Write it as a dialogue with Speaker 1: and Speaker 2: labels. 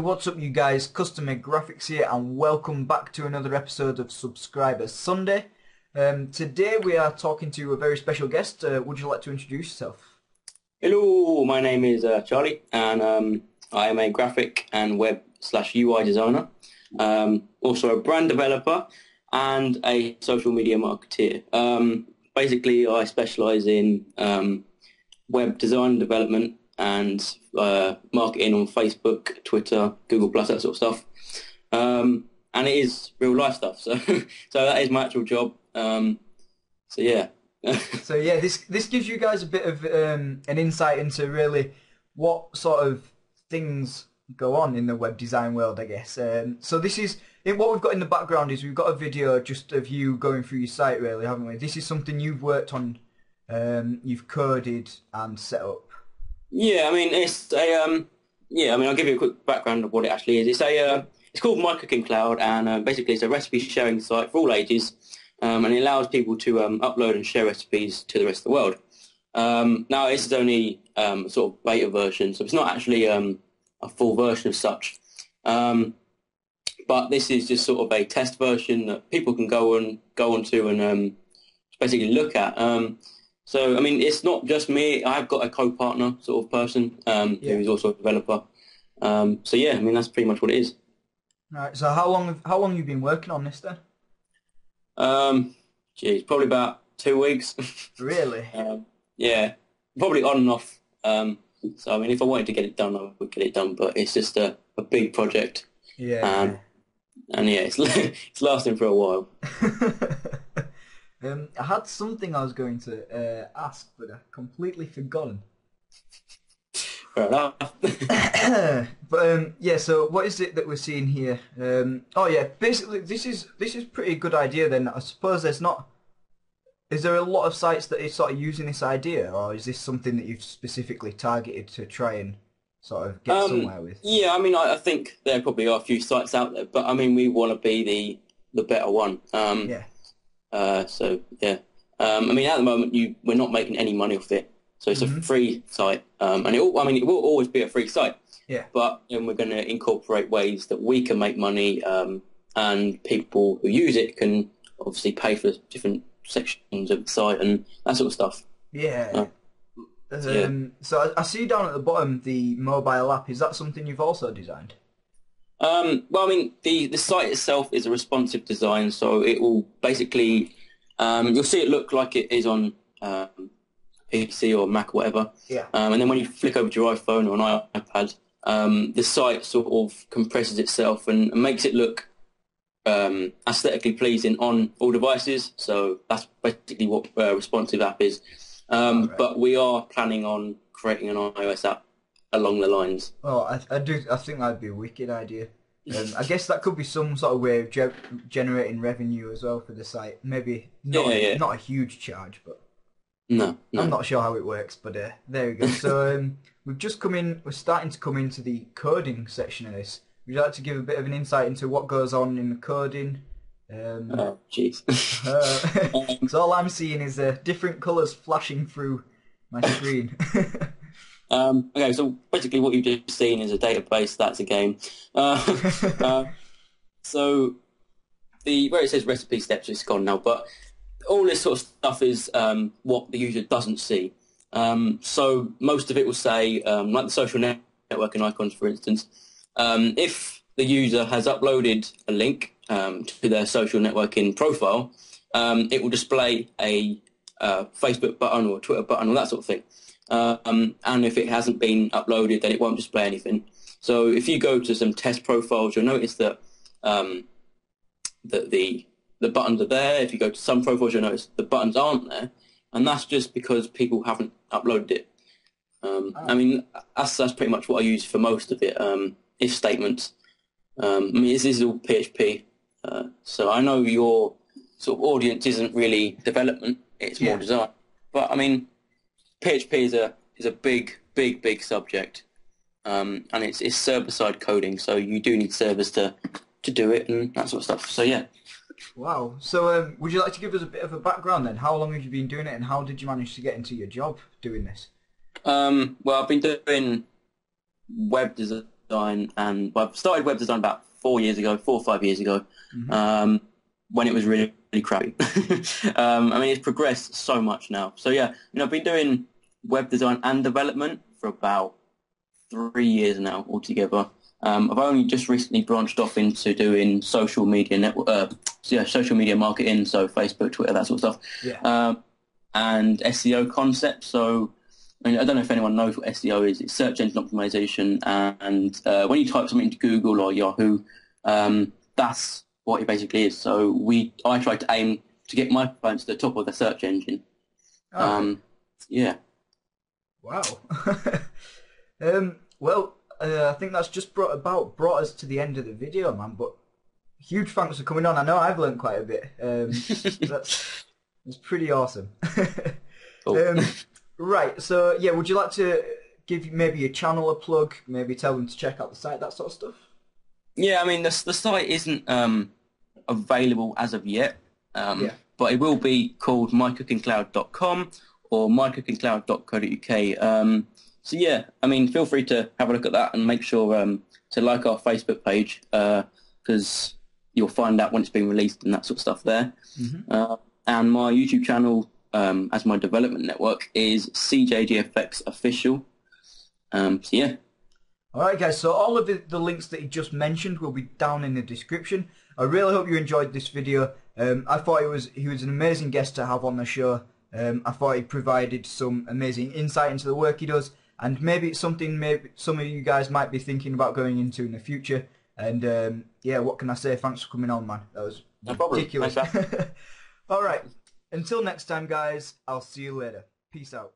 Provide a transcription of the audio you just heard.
Speaker 1: what's up you guys? CustomMadeGrafix here and welcome back to another episode of Subscriber Sunday. Today we are talking to a very special guest. Would you like to introduce yourself?
Speaker 2: Hello, my name is Charlie and I am a graphic and web/UI designer, also a brand developer and a social media marketeer. Basically I specialise in web design development and marketing on Facebook, Twitter, Google+, that sort of stuff. And it is real life stuff, so so that is my actual job. So yeah.
Speaker 1: So yeah, this gives you guys a bit of an insight into really what sort of things go on in the web design world, I guess. So this is what we've got in the background is we've got a video just of you going through your site, really, haven't we? This is something you've worked on, you've coded and set up.
Speaker 2: Yeah, I mean it's a yeah, I mean I'll give you a quick background of what it actually is. It's called My Cooking Cloud, and basically it's a recipe sharing site for all ages, and it allows people to upload and share recipes to the rest of the world. Now this is only sort of beta version, so it's not actually a full version of such. But this is just sort of a test version that people can go onto and basically look at. So, I mean, it's not just me. I've got a co-partner sort of person who's also a developer. So, yeah, I mean, that's pretty much what it is.
Speaker 1: Right. So, how long have you been working on this then?
Speaker 2: Geez, probably about 2 weeks.
Speaker 1: Really?
Speaker 2: Yeah, probably on and off. So, I mean, if I wanted to get it done, I would get it done. But it's just a big project.
Speaker 1: Yeah.
Speaker 2: And yeah, it's lasting for a while.
Speaker 1: I had something I was going to ask, but I completely forgotten.
Speaker 2: Fair enough.
Speaker 1: But yeah, so what is it that we're seeing here? Oh yeah, basically this is pretty good idea then. I suppose there's not. Is there a lot of sites that are sort of using this idea, or is this something that you've specifically targeted to try and sort of get somewhere with?
Speaker 2: Yeah, I mean, I think there probably are a few sites out there, but I mean, we want to be the better one.
Speaker 1: Yeah.
Speaker 2: So yeah, I mean at the moment we're not making any money off it, so it's a free site, and it will always be a free site.
Speaker 1: Yeah.
Speaker 2: But then we're going to incorporate ways that we can make money, and people who use it can obviously pay for different sections of the site and that sort of stuff.
Speaker 1: Yeah. So I see down at the bottom the mobile app. Is that something you've also designed?
Speaker 2: Well, I mean, the site itself is a responsive design, so it will basically, you'll see it look like it is on PC or Mac or whatever.
Speaker 1: Yeah.
Speaker 2: And then when you flick over to your iPhone or an iPad, the site sort of compresses itself and makes it look aesthetically pleasing on all devices. So that's basically what a responsive app is. Right. But we are planning on creating an iOS app along the lines.
Speaker 1: Oh, I think that'd be a wicked idea. I guess that could be some sort of way of generating revenue as well for the site. Maybe not a huge charge, but
Speaker 2: no.
Speaker 1: I'm not sure how it works. But there we go. So we've just come in. We're starting to come into the coding section of this. Would you like to give a bit of an insight into what goes on in the coding?
Speaker 2: Oh, jeez.
Speaker 1: So all I'm seeing is different colours flashing through my screen.
Speaker 2: Okay, so basically what you've just seen is a database, that's a game. So where it says recipe steps, it's gone now, but all this sort of stuff is what the user doesn't see. So most of it will say, like the social networking icons, for instance, if the user has uploaded a link to their social networking profile, it will display a Facebook button or a Twitter button or that sort of thing. And if it hasn't been uploaded, then it won't display anything. So if you go to some test profiles, you'll notice that that the buttons are there. If you go to some profiles, you'll notice the buttons aren't there, and that's just because people haven't uploaded it. I mean, that's pretty much what I use for most of it. If statements. I mean, this is all PHP, so I know your sort of audience isn't really development; it's more design. But I mean, PHP is a big subject, and it's server-side coding, so you do need servers to do it and that sort of stuff. So yeah.
Speaker 1: Wow. So would you like to give us a bit of a background then? How long have you been doing it, and how did you manage to get into your job doing this?
Speaker 2: Well, I've been doing web design design, and well, I started web design about 4 or 5 years ago, when it was really, really crappy. I mean, it's progressed so much now. So yeah, I've been doing web design and development for about 3 years now altogether. I've only just recently branched off into doing social media social media marketing, so Facebook, Twitter, that sort of stuff, and SEO concepts. So I mean, I don't know if anyone knows what SEO is. It's search engine optimization, and when you type something into Google or Yahoo, that's what it basically is. So I try to aim to get my phone to the top of the search engine. Yeah.
Speaker 1: Wow. Well, I think that's just brought us to the end of the video, man. But huge thanks for coming on. I know I've learned quite a bit. That's pretty awesome.
Speaker 2: Cool.
Speaker 1: Right. So yeah, would you like to give maybe your channel a plug? Maybe tell them to check out the site, that sort of stuff.
Speaker 2: Yeah, I mean, the site isn't available as of yet, but it will be called mycookingcloud.com or mycookingcloud.co.uk. So yeah, I mean, feel free to have a look at that and make sure to like our Facebook page, because you'll find out when it's being released and that sort of stuff there. And my YouTube channel, as my development network, is CJGFX Official. So yeah.
Speaker 1: Alright guys, so all of the links that he just mentioned will be down in the description. I really hope you enjoyed this video. I thought he was an amazing guest to have on the show. I thought he provided some amazing insight into the work he does, and maybe it's something maybe some of you guys might be thinking about going into in the future. And yeah, what can I say? Thanks for coming on, man. That was ridiculous. Alright, until next time guys, I'll see you later. Peace out.